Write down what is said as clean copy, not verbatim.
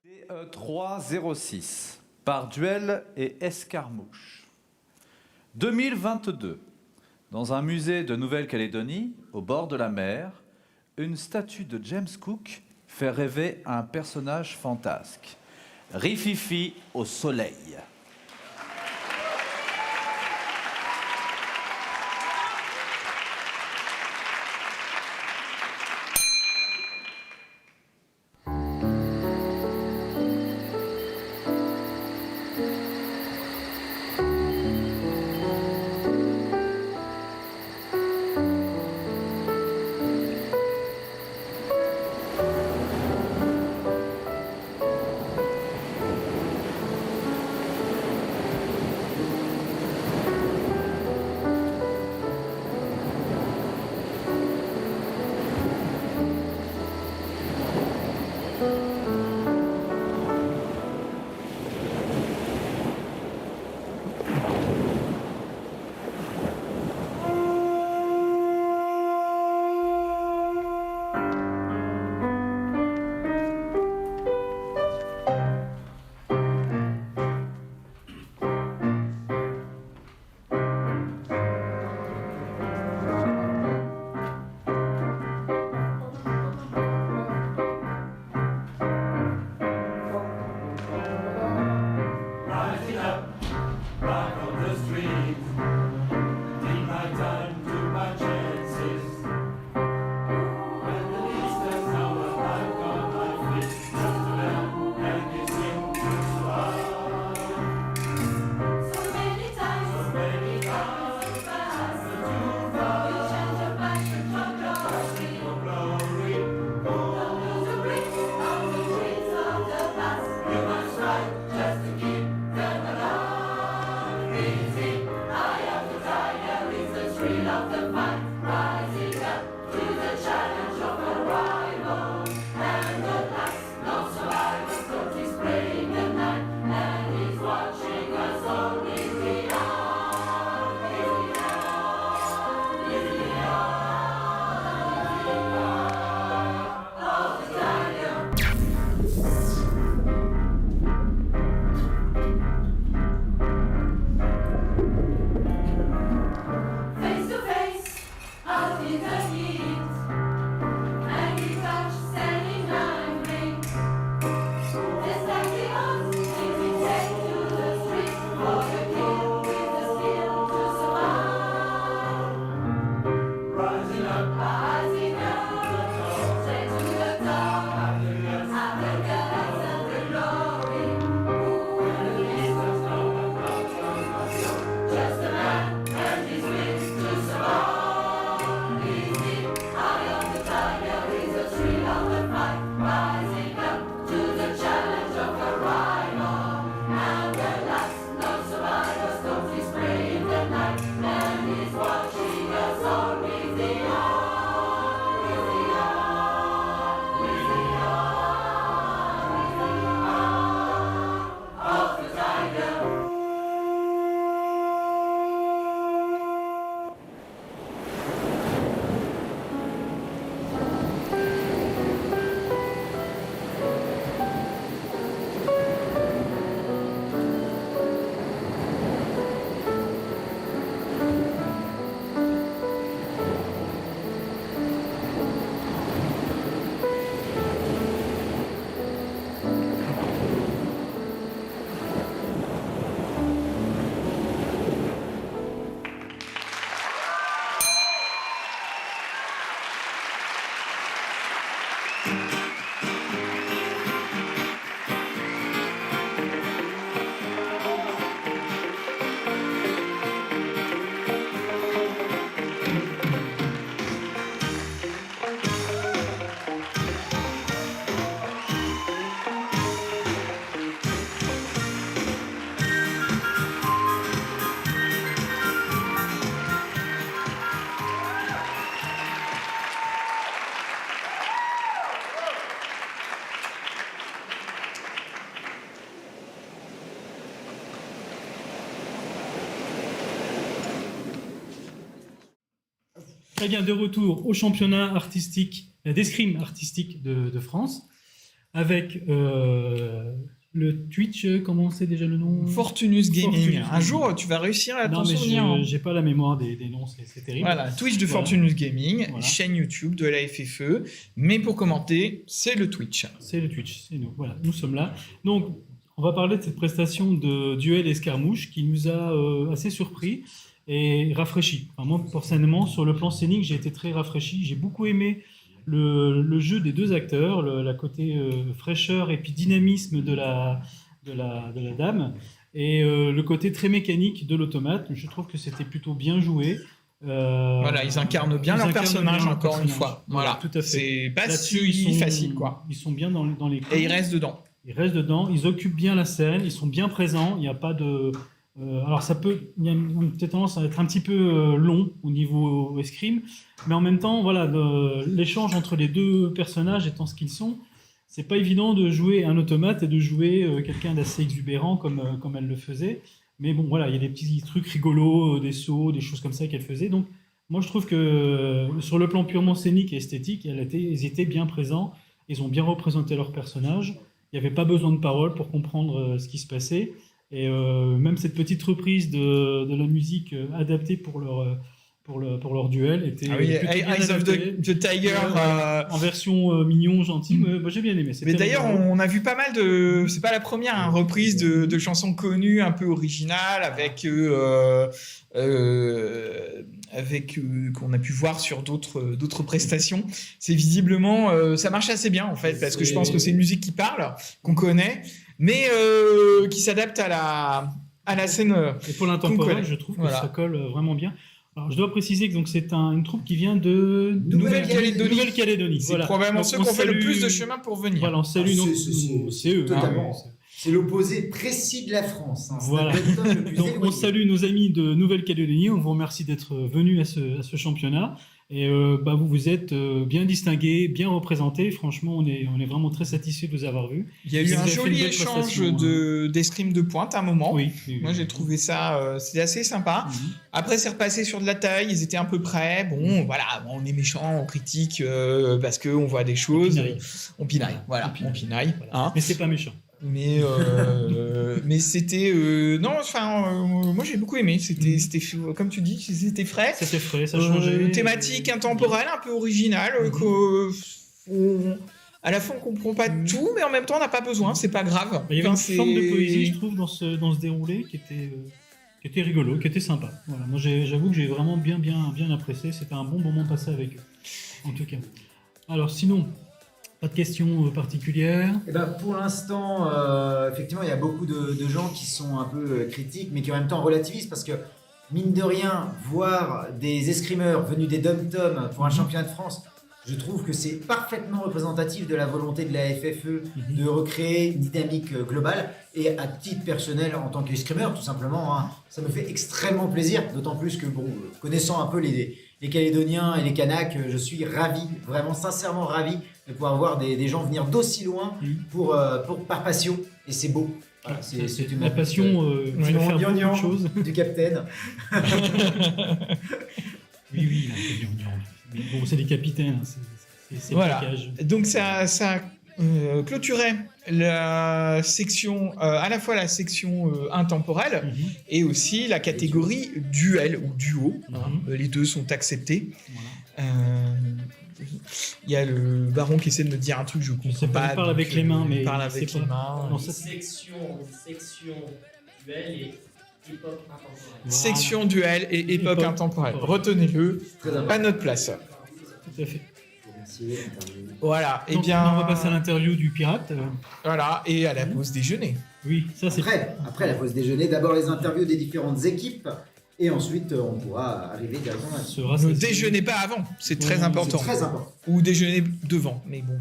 DE 306 par duel et escarmouche. 2022. Dans un musée de Nouvelle-Calédonie, au bord de la mer, une statue de James Cook fait rêver un personnage fantasque. Rififi au soleil. Très bien, de retour au championnat artistique, d'escrime artistique de France. avec le Twitch, comment c'est déjà le nom? Fortunus Gaming. Fortunus Un Gaming. jour, tu vas réussir à Non, t'en mais souvenir. Hein. j'ai pas la mémoire des noms, c'est terrible. Voilà, Twitch de Voilà. Fortunus Gaming, Voilà. chaîne YouTube de la FFE. Mais pour commenter, c'est le Twitch. C'est le Twitch, c'est nous. Voilà, nous sommes là. Donc, on va parler de cette prestation de duel escarmouche qui nous a assez surpris et rafraîchi. Enfin, moi, personnellement, sur le plan scénique, j'ai été très rafraîchi. J'ai beaucoup aimé le jeu des deux acteurs, la côté fraîcheur et puis dynamisme de la dame, et le côté très mécanique de l'automate. Je trouve que c'était plutôt bien joué. Voilà, ils incarnent bien leur personnage, encore une fois. Voilà, tout à fait. C'est pas Là-dessus, si facile, quoi. Ils sont bien dans les clous. Et ils restent dedans. Ils restent dedans, ils occupent bien la scène, ils sont bien présents. Il n'y a pas de. Alors, il y a peut-être tendance à être un petit peu long au niveau escrime, mais en même temps, voilà, l'échange entre les deux personnages étant ce qu'ils sont, c'est pas évident de jouer un automate et de jouer quelqu'un d'assez exubérant comme elle le faisait. Mais bon, voilà, il y a des petits trucs rigolos, des sauts, des choses comme ça qu'elle faisait. Donc, moi, je trouve que sur le plan purement scénique et esthétique, ils étaient bien présents. Ils ont bien représenté leur personnage. Il n'y avait pas besoin de paroles pour comprendre ce qui se passait. Et même cette petite reprise de la musique adaptée pour leur duel était Ah oui, plutôt bien Eyes of adaptée. the Tiger. En version mignon, gentil. Moi, j'ai bien aimé. C'était Mais d'ailleurs, rigolo. on a vu pas mal de. C'est pas la première reprise de chansons connues, un peu originales, avec qu'on a pu voir sur d'autres prestations. C'est visiblement, ça marche assez bien en fait, parce que je pense que c'est une musique qui parle, qu'on connaît, mais qui s'adapte à la scène. Et pour qu'on l'intemporel, connaît. je trouve que Voilà. ça colle vraiment bien. Alors, je dois préciser que donc, c'est une troupe qui vient de Nouvelle-Calédonie. Nouvelle-Calédonie. C'est Voilà. probablement Donc, ceux on qui ont fait le salue- plus de chemin pour venir. Voilà, on salue c'est eux. totalement. Hein. C'est l'opposé précis de la France. Hein. C'est Voilà. le Benetton le plus Donc, on éloigné. salue nos amis de Nouvelle-Calédonie. On vous remercie d'être venus à ce championnat. Et vous êtes bien distingués, bien représentés. Franchement, on est vraiment très satisfaits de vous avoir vus. Il y a eu Vous un avez fait une joli belle échange prestation, d'escrime de pointe à un moment. Oui. Moi, j'ai trouvé ça, c'était assez sympa. Mhm. Après, c'est repassé sur de la taille, ils étaient un peu près. Bon, voilà, on est méchant, on critique parce qu'on voit des choses. pinaille. On pinaille, voilà, on pinaille. Voilà. Hein. Mais c'est pas méchant. Mais c'était. Non, enfin, moi j'ai beaucoup aimé. C'était, comme tu dis, c'était frais. C'était frais, ça changeait. Thématique intemporelle, un peu originale. À la fois, on comprend pas tout, mais en même temps, on n'a pas besoin, c'est pas grave. Il y avait Enfin, une forme de poésie, je trouve, dans ce déroulé qui était rigolo, qui était sympa. Voilà. Moi, j'avoue que j'ai vraiment bien apprécié. C'était un bon moment passé avec eux, en tout cas. Alors, sinon, pas de questions particulières. Eh ben, pour l'instant, effectivement, il y a beaucoup de gens qui sont un peu critiques, mais qui en même temps relativisent parce que, mine de rien, voir des escrimeurs venus des dom-toms pour un championnat de France, je trouve que c'est parfaitement représentatif de la volonté de la FFE de recréer une dynamique globale. Et à titre personnel, en tant qu'escrimeur, tout simplement, hein, ça me fait extrêmement plaisir. D'autant plus que, bon, connaissant un peu les Calédoniens et les Kanaks, je suis ravi, vraiment sincèrement ravi de pouvoir voir des gens venir d'aussi loin par passion. Et c'est beau. Voilà, c'est une la passion qui va faire beaucoup de choses. du capitaine. Oui, mais bon, c'est des capitaines, hein, c'est Voilà. le plaquage. Donc ça clôturait la section, à la fois la section intemporelle Mhm. et aussi la catégorie duel ou duo. Hein. Mhm. Les deux sont acceptés. Voilà. Il y a le baron qui essaie de me dire un truc, je comprends sais pas, pas. il parle donc, avec les mains, mais il parle il avec sait les pas. mains. Non, ça, section duel et époque intemporelle. Voilà. Section duel et époque Époque intemporelle. intemporelle. Retenez-le, Très important. pas notre place. Tout à fait. Merci, interview. Voilà. Et Donc, bien, on va passer à l'interview du pirate. voilà, et à la pause déjeuner. Oui, ça c'est Après la pause déjeuner, d'abord les interviews des différentes équipes. Et ensuite, on pourra arriver directement là-dessus. sera Ne déjeunez pas avant, c'est très Ouais, important. C'est très important. Ou déjeuner devant, mais bon.